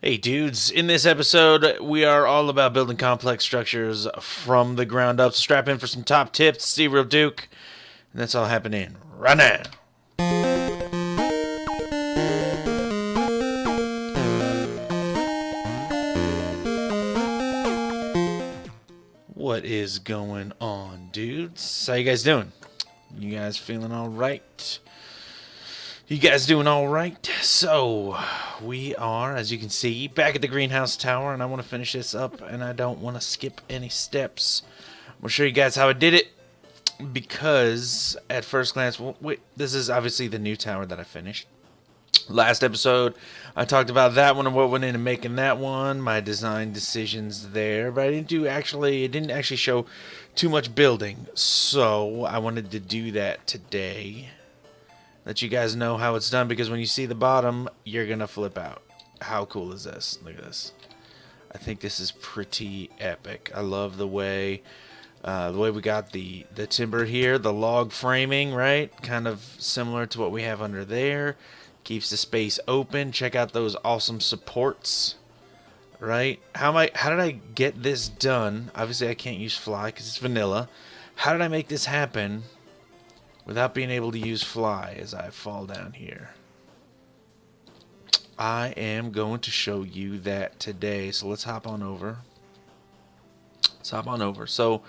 Hey dudes, in this episode we are all about building complex structures from the ground up. So strap in for some top tips, TheeRealDuke, and that's all happening right now. What is going on, dudes? How you guys doing? You guys feeling alright? You guys doing alright? So, we are, as you can see, back at the greenhouse tower, and I want to finish this up, and I don't want to skip any steps. I'm going to show you guys how I did it, because at first glance, wait, this is obviously the new tower that I finished. Last episode, I talked about that one and what went into making that one, my design decisions there, but it didn't actually show too much building, so I wanted to do that today. Let you guys know how it's done, because when you see the bottom, you're gonna flip out. How cool is this? Look at this. I think this is pretty epic. I love the way we got the timber here, the log framing, right? Kind of similar to what we have under there. Keeps the space open. Check out those awesome supports, right? How did I get this done? Obviously, I can't use fly because it's vanilla. How did I make this happen without being able to use fly as I fall down here? I am going to show you that today. So let's hop on over. So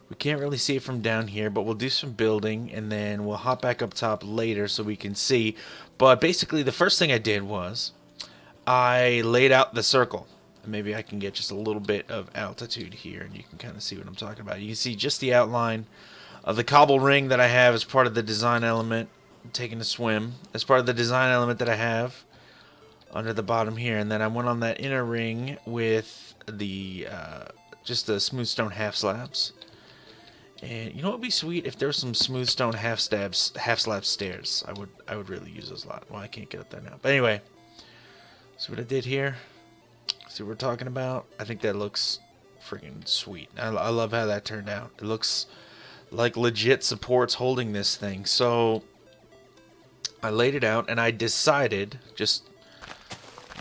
we can't really see it from down here, but we'll do some building and then we'll hop back up top later so we can see. But basically the first thing I did was I laid out the circle. Maybe I can get just a little bit of altitude here and you can kind of see what I'm talking about. You can see just the outline of the cobble ring that I have as part of the design element. I'm taking a swim as part of the design element that I have under the bottom here, and then I went on that inner ring with the just the smooth stone half slabs. And you know what would be sweet if there was some smooth stone half slab stairs. I would really use those a lot. Well, I can't get up there now, but anyway, see what I did here. See what we're talking about. I think that looks freaking sweet. I love how that turned out. It looks like legit supports holding this thing. So I laid it out and I decided, just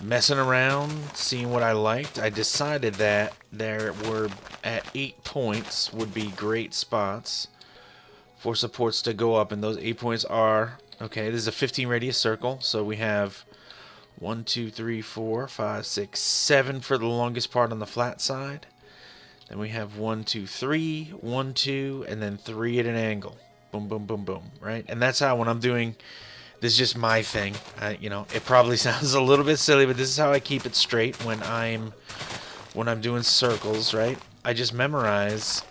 messing around, seeing what I liked, I decided that there were at 8 points would be great spots for supports to go up, and those 8 points are, okay, this is a 15 radius circle, so we have 1 2 3 4 5 6 7 for the longest part on the flat side. Then we have 1 2 3, 1 2, and then 3 at an angle. Boom, boom, boom, boom. Right, and that's how when I'm doing this, is just my thing. You know, it probably sounds a little bit silly, but this is how I keep it straight when I'm doing circles. Right, I just memorize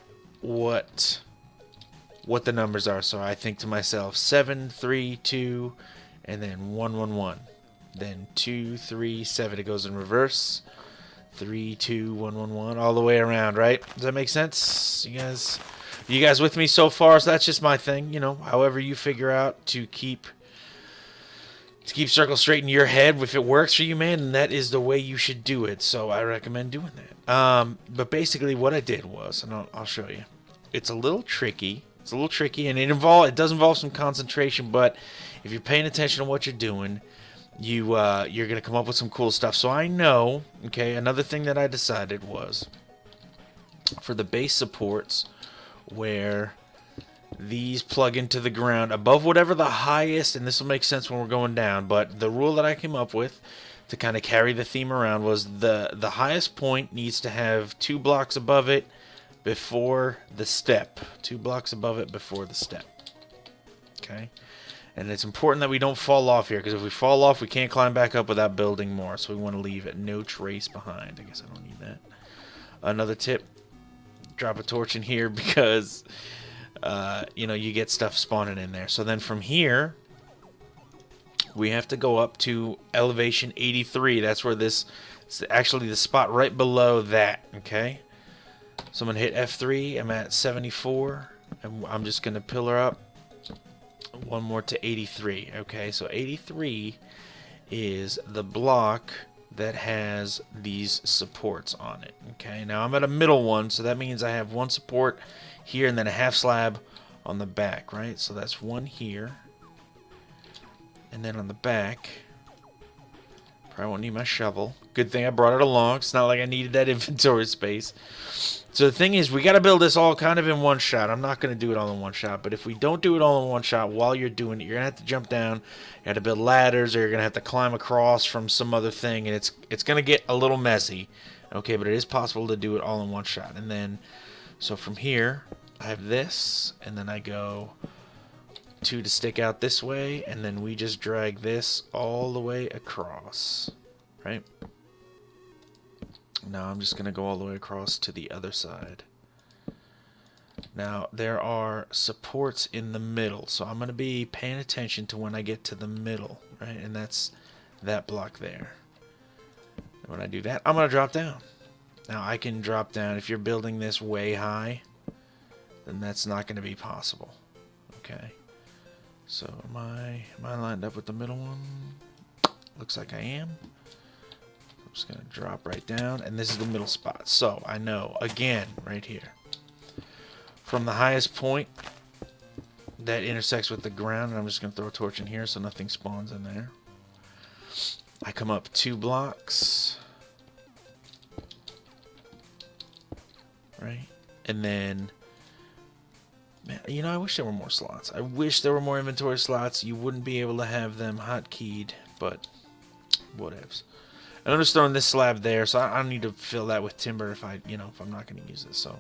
what the numbers are. So I think to myself 7 3 2, and then 1 1 1, then 2 3 7. It goes in reverse. 3 2 1 1 1 all the way around, right? Does that make sense? You guys with me so far? So that's just my thing, you know, however you figure out to keep circles straight in your head. If it works for you, man, and that is the way you should do it. So I recommend doing that. But basically what I did was, and I'll show you. It's a little tricky. And it does involve some concentration, but if you're paying attention to what you're doing, you're gonna come up with some cool stuff. So I know, okay, another thing that I decided was for the base supports where these plug into the ground above whatever the highest, and this will make sense when we're going down, but the rule that I came up with to kind of carry the theme around was the highest point needs to have 2 blocks above it before the step. 2 blocks above it before the step. Okay? And it's important that we don't fall off here, because if we fall off, we can't climb back up without building more. So we want to leave no trace behind. I guess I don't need that. Another tip, drop a torch in here because, you know, you get stuff spawning in there. So then from here, we have to go up to elevation 83. That's where this is actually the spot right below that, okay? So I'm going to hit F3. I'm at 74. And I'm just going to pillar up. One more to 83. Okay, so 83 is the block that has these supports on it. Okay, now I'm at a middle one, so that means I have one support here and then a half slab on the back, right? So that's one here, and then on the back Probably won't need my shovel. Good thing I brought it along. It's not like I needed that inventory space. So the thing is, we got to build this all kind of in one shot. I'm not going to do it all in one shot, but if we don't do it all in one shot while you're doing it, you're going to have to jump down, you have to build ladders, or you're going to have to climb across from some other thing, and it's going to get a little messy. Okay, but it is possible to do it all in one shot. And then, so from here, I have this, and then I go two to stick out this way, and then we just drag this all the way across, right? Now I'm just going to go all the way across to the other side. Now there are supports in the middle, so I'm going to be paying attention to when I get to the middle, right? And that's that block there. And when I do that, I'm going to drop down. Now I can drop down. If you're building this way high, then that's not going to be possible. Okay. So am I lined up with the middle one? Looks like I am. I'm just going to drop right down, and this is the middle spot. So I know, again, right here, from the highest point that intersects with the ground, and I'm just going to throw a torch in here so nothing spawns in there. I come up 2 blocks, right? And then, man, you know, I wish there were more slots. I wish there were more inventory slots. You wouldn't be able to have them hotkeyed, but whatevs. And I'm just throwing this slab there, so I don't need to fill that with timber if I'm not going to use this. So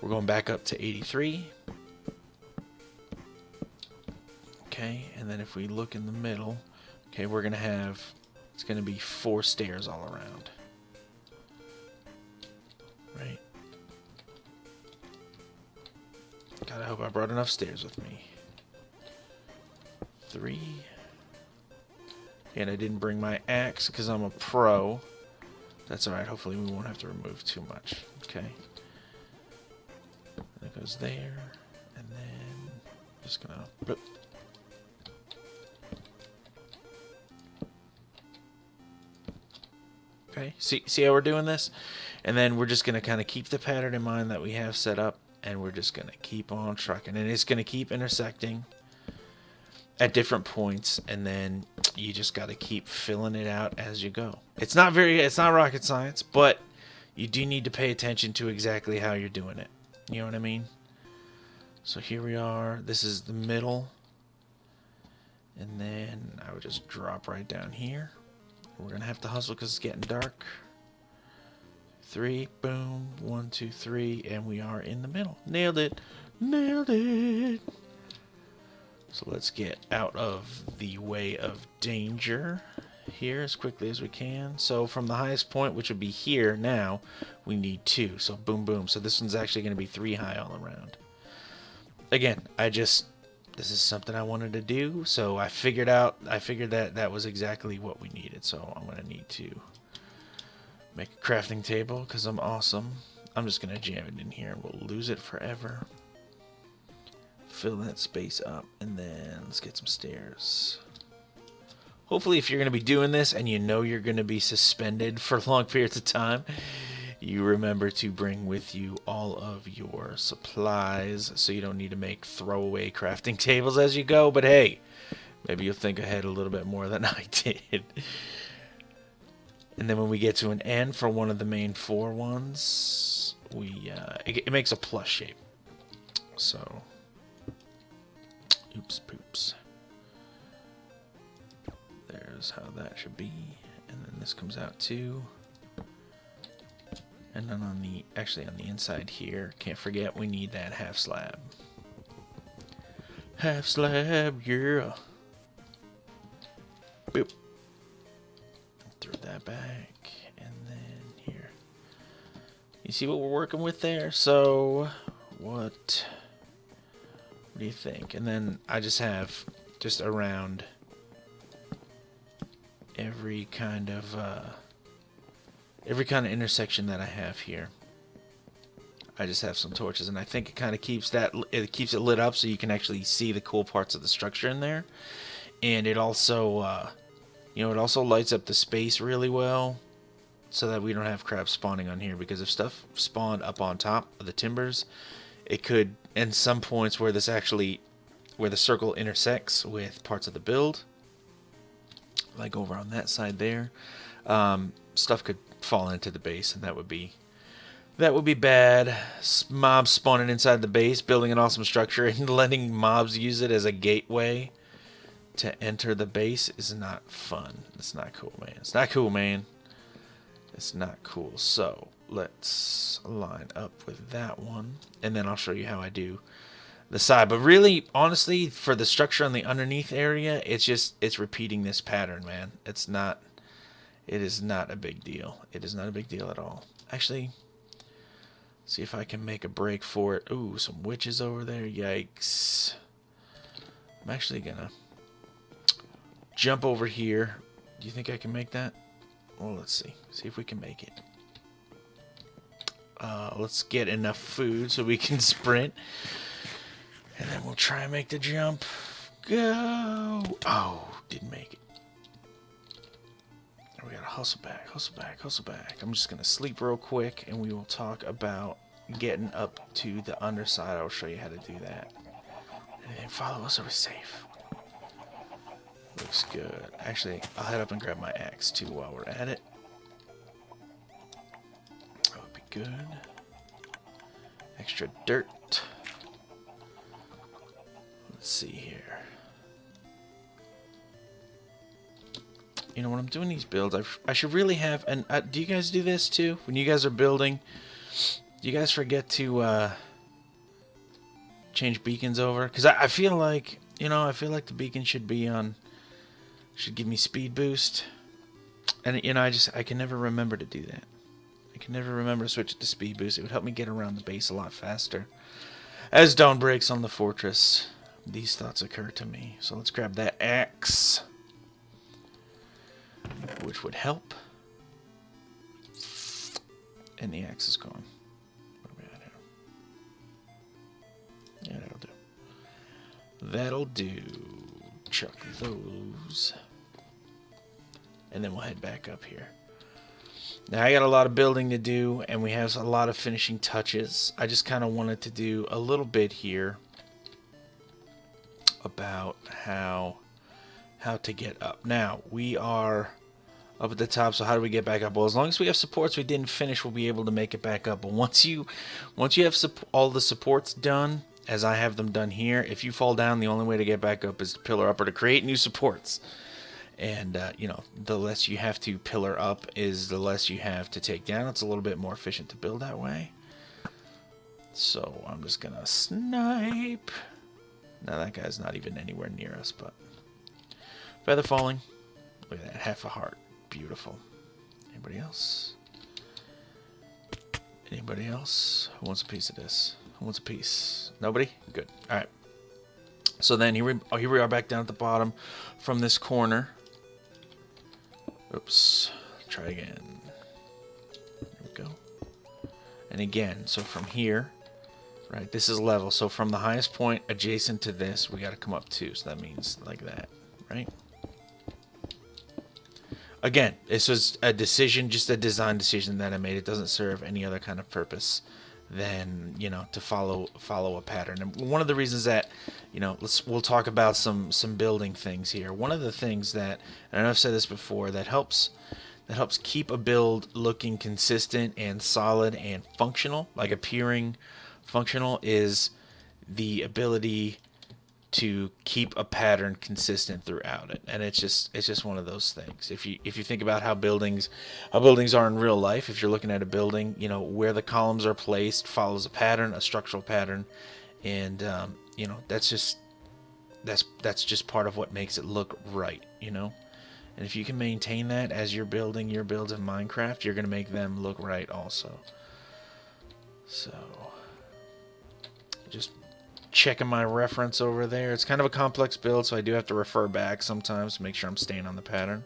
we're going back up to 83. Okay, and then if we look in the middle, okay, we're going to have, it's going to be 4 stairs all around. Right? God, I hope I brought enough stairs with me. 3. And I didn't bring my axe because I'm a pro. That's alright. Hopefully we won't have to remove too much. Okay. That goes there. And then just gonna bloop. Okay. See how we're doing this? And then we're just gonna kind of keep the pattern in mind that we have set up, and we're just gonna keep on trucking. And it's gonna keep intersecting at different points, and then you just got to keep filling it out as you go. It's not rocket science, but you do need to pay attention to exactly how you're doing it. You know what I mean? So here we are. This is the middle, and then I would just drop right down here. We're gonna have to hustle because it's getting dark. 3, boom, 1, 2, 3, and we are in the middle. Nailed it. Nailed it. So let's get out of the way of danger here as quickly as we can. So from the highest point, which would be here now, we need 2. So boom, boom. So this one's actually going to be 3 high all around. Again, this is something I wanted to do. So I figured that was exactly what we needed. So I'm going to need to make a crafting table because I'm awesome. I'm just going to jam it in here and we'll lose it forever. Fill that space up, and then let's get some stairs. Hopefully, if you're going to be doing this and you know you're going to be suspended for long periods of time, you remember to bring with you all of your supplies so you don't need to make throwaway crafting tables as you go. But hey, maybe you'll think ahead a little bit more than I did. And then when we get to an end for one of the main 4 ones, it makes a plus shape. So oops, poops. There's how that should be. And then this comes out too. And then on the inside here, can't forget we need that half slab. Half slab, yeah. Boop. Throw that back. And then here. You see what we're working with there? So, what do you think? And then I just have around every kind of intersection that I have here. I just have some torches, and I think it kind of keeps it lit up so you can actually see the cool parts of the structure in there. And it also it also lights up the space really well so that we don't have crap spawning on here, because if stuff spawned up on top of the timbers, it could, and some points where the circle intersects with parts of the build, like over on that side there. Stuff could fall into the base, and that would be bad. Mobs spawning inside the base, building an awesome structure, and letting mobs use it as a gateway to enter the base is not fun. It's not cool, man. It's not cool, man. It's not cool. So let's line up with that one, and then I'll show you how I do the side. But really, honestly, for the structure on the underneath area, it's repeating this pattern, man. It is not a big deal. It is not a big deal at all. Actually, see if I can make a break for it. Ooh, some witches over there. Yikes. I'm actually gonna jump over here. Do you think I can make that? Well, let's see. See if we can make it. Let's get enough food so we can sprint. And then we'll try and make the jump. Go! Oh, didn't make it. We gotta hustle back, hustle back, hustle back. I'm just gonna sleep real quick, and we will talk about getting up to the underside. I'll show you how to do that. And then follow us, are we safe? Looks good. Actually, I'll head up and grab my axe too while we're at it. That would be good. Extra dirt. Let's see here. You know, when I'm doing these builds, I should really have... And do you guys do this too? When you guys are building, do you guys forget to change beacons over? Because I feel like, you know, I feel like the beacon should be on... Should give me speed boost. And, you know, I can never remember to do that. I can never remember to switch it to speed boost. It would help me get around the base a lot faster. As dawn breaks on the fortress, these thoughts occur to me. So let's grab that axe, which would help. And the axe is gone. What are we at here? Yeah, that'll do. That'll do. Chuck those. And then we'll head back up here. Now I got a lot of building to do, and we have a lot of finishing touches. I just kind of wanted to do a little bit here about how to get up. Now, we are up at the top, so how do we get back up? Well, as long as we have supports we didn't finish, we'll be able to make it back up. But once you have all the supports done, as I have them done here, if you fall down, the only way to get back up is to pillar up or to create new supports. And, you know, the less you have to pillar up is the less you have to take down. It's a little bit more efficient to build that way. So I'm just going to snipe. Now that guy's not even anywhere near us, but... Feather falling. Look at that, half a heart. Beautiful. Anybody else? Anybody else? Who wants a piece of this? Who wants a piece? Nobody? Good. Alright. So then here we are back down at the bottom from this corner. Oops. Try again. There we go. And again, so from here, right, this is level. So from the highest point adjacent to this, we got to come up 2. So that means like that, right? Again, this was a decision, just a design decision that I made. It doesn't serve any other kind of purpose than, you know, to follow a pattern. And one of the reasons that, you know, we'll talk about some building things here. One of the things that, and I know I've said this before, that helps keep a build looking consistent and solid and functional, like appearing functional, is the ability to keep a pattern consistent throughout it. And it's just one of those things. If you think about how buildings are in real life, if you're looking at a building, you know, where the columns are placed follows a pattern, a structural pattern, and you know, that's just part of what makes it look right, you know. And if you can maintain that as you're building your builds in Minecraft, you're going to make them look right also. So just checking my reference over there. It's kind of a complex build, so I do have to refer back sometimes to make sure I'm staying on the pattern.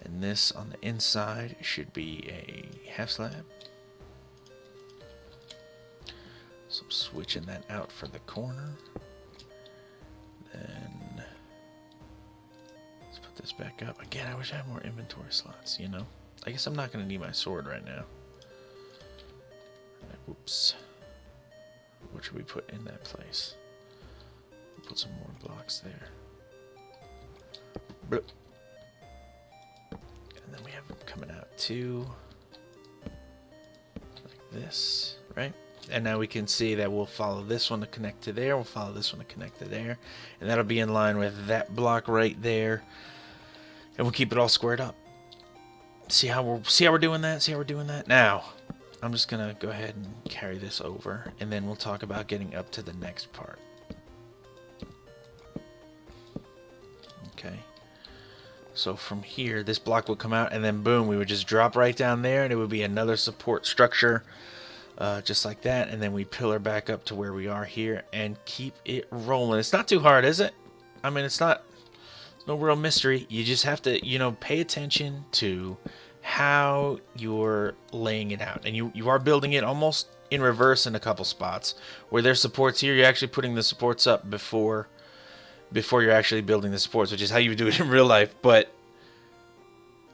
And this on the inside should be a half slab. So I'm switching that out for the corner. Then let's put this back up. Again, I wish I had more inventory slots, you know. I guess I'm not going to need my sword right now. Whoops. What should we put in that place? We'll put some more blocks there. Bloop. And then we have them coming out too. Like this, right? And now we can see that we'll follow this one to connect to there. We'll follow this one to connect to there. And that'll be in line with that block right there. And we'll keep it all squared up. See how we're doing that? See how we're doing that? Now, I'm just gonna go ahead and carry this over, and then we'll talk about getting up to the next part. Okay. So from here, this block would come out, and then boom, we would just drop right down there, and it would be another support structure, just like that. And then we pillar back up to where we are here, and keep it rolling. It's not too hard, is it? I mean, it's not. No real mystery. You just have to, you know, pay attention to how you're laying it out. And you are building it almost in reverse in a couple spots. Where there's supports here, you're actually putting the supports up before you're actually building the supports, which is how you would do it in real life. But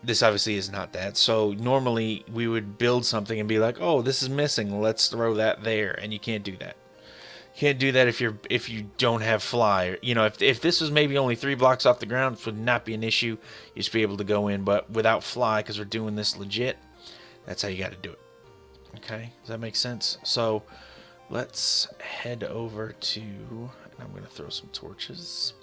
this obviously is not that. So normally we would build something and be like, oh, this is missing. Let's throw that there. And you can't do that. Can't do that if you don't have fly. You know, if this was maybe only 3 blocks off the ground, it would not be an issue. You'd just be able to go in, but without fly, because we're doing this legit, that's how you got to do it. Okay, does that make sense? So let's head over to, and I'm going to throw some torches.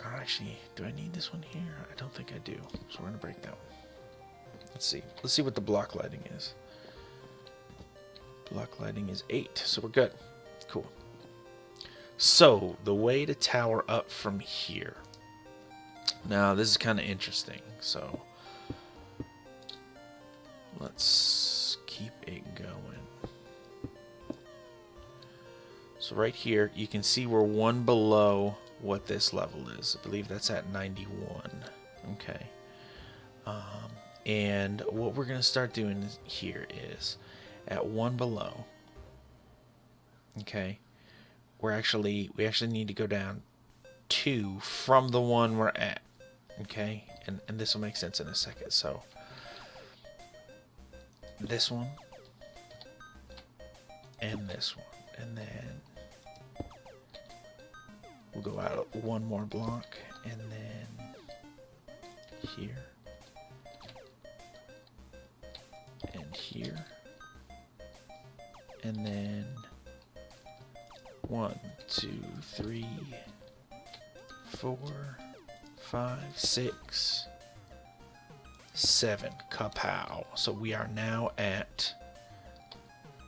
Actually, do I need this one here? I don't think I do. So we're going to break that one. Let's see. Let's see what the block lighting is. Block lighting is 8, so we're good. Cool. So, the way to tower up from here. Now, this is kind of interesting. So, let's keep it going. So, right here, you can see we're one below what this level is. I believe that's at 91. Okay. And what we're going to start doing here is at 1 below. Okay. We actually need to go down 2 from the one we're at. Okay. And this will make sense in a second. So this one and this one. And then we'll go out 1 more block and then here. And here, and then 1, 2, 3, 4, 5, 6, 7. Kapow! So we are now at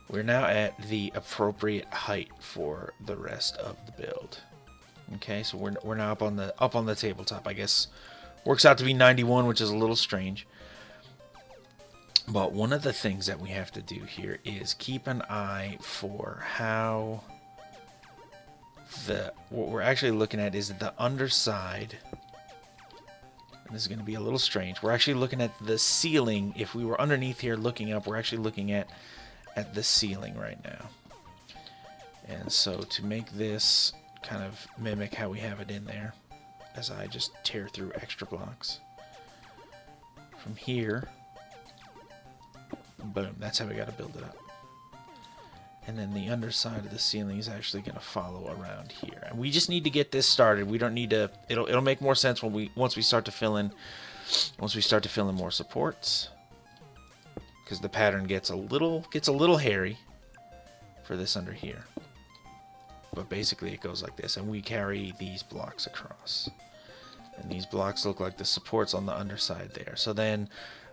the appropriate height for the rest of the build. Okay, so we're now up on the tabletop. I guess works out to be 91, which is a little strange. But one of the things that we have to do here is keep an eye for how what we're actually looking at is the underside. And this is going to be a little strange. We're actually looking at the ceiling. If we were underneath here looking up, we're actually looking at the ceiling right now. And so to make this kind of mimic how we have it in there, as I just tear through extra blocks. From here, boom, that's how we got to build it up. And then the underside of the ceiling is actually going to follow around here. And we just need to get this started. We don't need to, it'll make more sense once we start to fill in more supports. Because the pattern gets a little hairy for this under here. But basically it goes like this, and we carry these blocks across. And these blocks look like the supports on the underside there. So then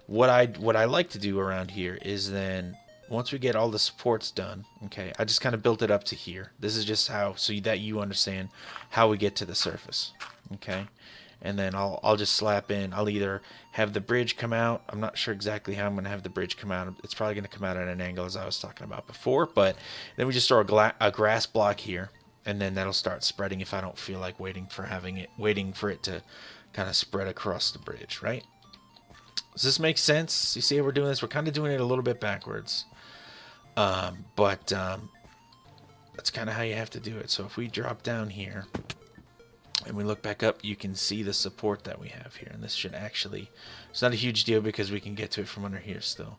what I like to do around here is then once we get all the supports done, okay, I just kind of built it up to here. This is just how, so that you understand how we get to the surface, okay? And then I'll just slap in, I'll either have the bridge come out. I'm not sure exactly how I'm going to have the bridge come out. It's probably going to come out at an angle as I was talking about before, but then we just throw a grass block here, and then that'll start spreading if I don't feel like waiting for it to kind of spread across the bridge, right? Does this make sense? You see how we're doing this? We're kind of doing it a little bit backwards. But that's kind of how you have to do it. So if we drop down here and we look back up, you can see the support that we have here. And this should actually, it's not a huge deal because we can get to it from under here still.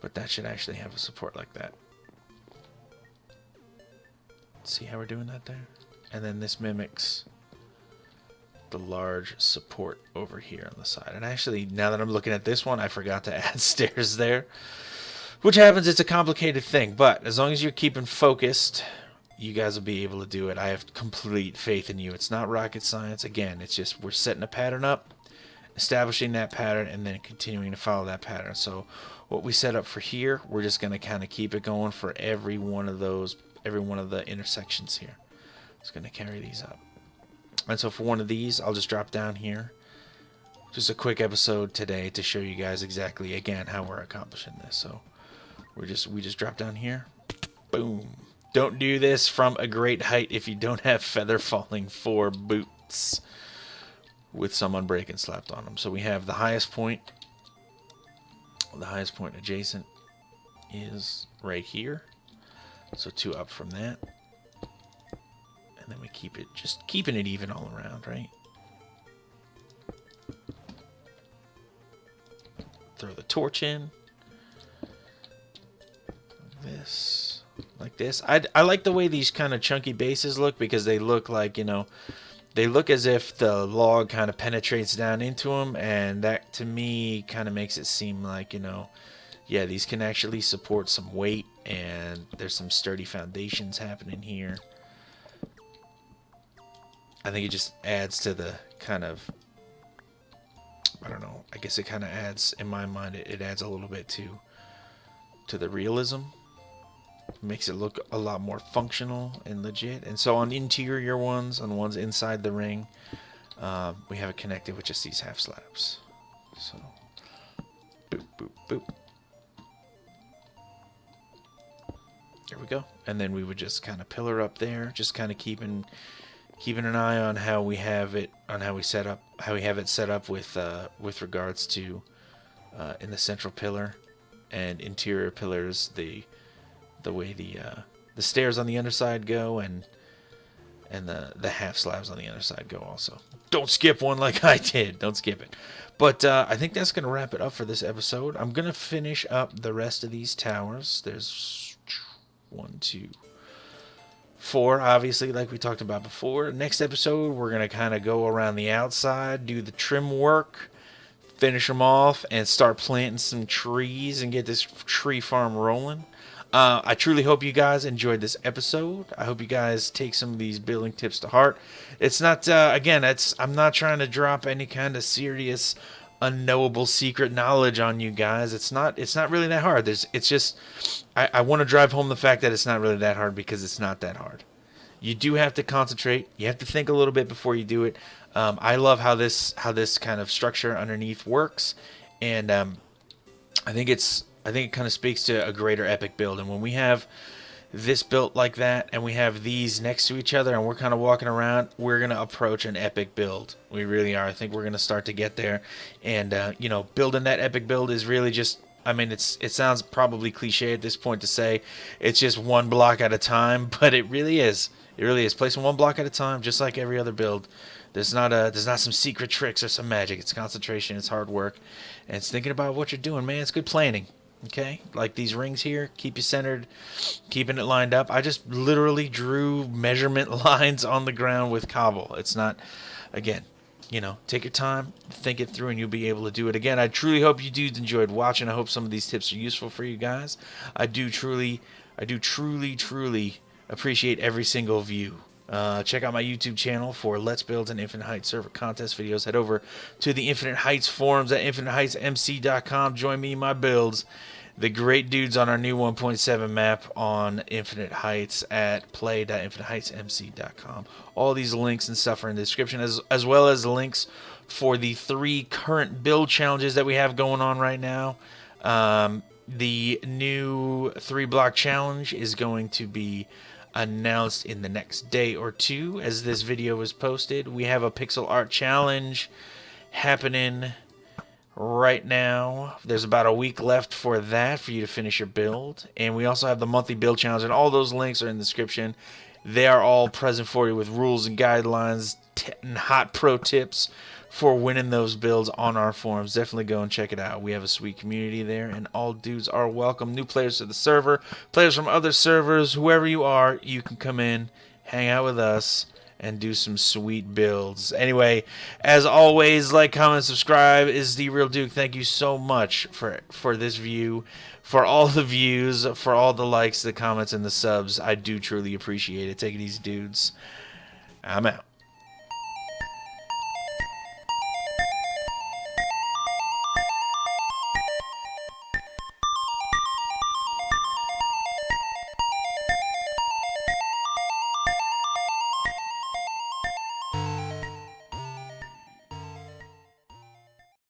But that should actually have a support like that. See how we're doing that there? and then this mimics the large support over here on the side. And actually, now that I'm looking at this one, I forgot to add stairs there. Which happens, it's a complicated thing, but as long as you're keeping focused, you guys will be able to do it. I have complete faith in you. It's not rocket science. Again, it's just we're setting a pattern up, establishing that pattern, and then continuing to follow that pattern. So what we set up for here, we're just going to kind of keep it going for every one of the intersections here. It's going to carry these up. And so for one of these, I'll just drop down here. Just a quick episode today to show you guys exactly, again, how we're accomplishing this. So we just drop down here. Boom. Don't do this from a great height if you don't have feather falling 4 boots with some unbreaking slapped on them. So we have the highest point. The highest point adjacent is right here. So 2 up from that. And then we keep it, just keeping it even all around, right? Throw the torch in. Like this. I like the way these kind of chunky bases look, because they look like, you know, they look as if the log kind of penetrates down into them, and that to me kind of makes it seem like, you know, yeah, these can actually support some weight, and there's some sturdy foundations happening here. I think it just adds to the kind of, I don't know, I guess it kind of adds, in my mind, it adds a little bit to the realism. Makes it look a lot more functional and legit. And so on interior ones, on ones inside the ring, we have it connected with just these half slabs. So, boop, boop, boop. There we go. And then we would just kind of pillar up there, just kind of keeping an eye on how we have it, on how we set up, how we have it set up with regards to in the central pillar and interior pillars, the way the stairs on the underside go, and the half slabs on the underside go also. Don't skip one like I did. Don't skip it. But I think that's going to wrap it up for this episode. I'm going to finish up the rest of these towers. There's 1, 2, 4, obviously, like we talked about before. Next episode, we're going to kind of go around the outside, do the trim work, finish them off, and start planting some trees and get this tree farm rolling. I truly hope you guys enjoyed this episode. I hope you guys take some of these building tips to heart. It's not, again, I'm not trying to drop any kind of serious, unknowable secret knowledge on you guys. It's not really that hard. It's just, I want to drive home the fact that it's not really that hard, because it's not that hard. You do have to concentrate. You have to think a little bit before you do it. I love how this kind of structure underneath works, and I think it kind of speaks to a greater epic build. And when we have this built like that, and we have these next to each other, and we're kind of walking around, we're going to approach an epic build. We really are. I think we're going to start to get there. And, you know, building that epic build is really just, I mean, it sounds probably cliche at this point to say it's just one block at a time, but it really is. It really is. Placing one block at a time, just like every other build. There's not some secret tricks or some magic. It's concentration. It's hard work. And it's thinking about what you're doing, man. It's good planning. Okay, like these rings here, keep you centered, keeping it lined up. I just literally drew measurement lines on the ground with cobble. It's not, again, you know, take your time, think it through, and you'll be able to do it. Again, I truly hope you dudes enjoyed watching. I hope some of these tips are useful for you guys. I do truly appreciate every single view. Check out my YouTube channel for Let's Build and Infinite Heights server contest videos. Head over to the Infinite Heights forums at InfiniteHeightsMC.com. Join me in my builds. The great dudes on our new 1.7 map on Infinite Heights at play.infiniteheightsmc.com. All these links and stuff are in the description, as well as links for the 3 current build challenges that we have going on right now. The new 3-block challenge is going to be announced in the next day or 2 as this video is posted. We have a pixel art challenge happening right now. There's about a week left for that, for you to finish your build. And we also have the monthly build challenge, and all those links are in the description. They are all present for you with rules and guidelines and hot pro tips for winning those builds on our forums. Definitely go and check it out. We have a sweet community there, and all dudes are welcome. New players to the server, players from other servers, whoever you are, you can come in, hang out with us, and do some sweet builds. Anyway, as always, like, comment, subscribe. Is TheeRealDuke. Thank you so much for this view, for all the views, for all the likes, the comments, and the subs. I do truly appreciate it. Take it easy, dudes. I'm out.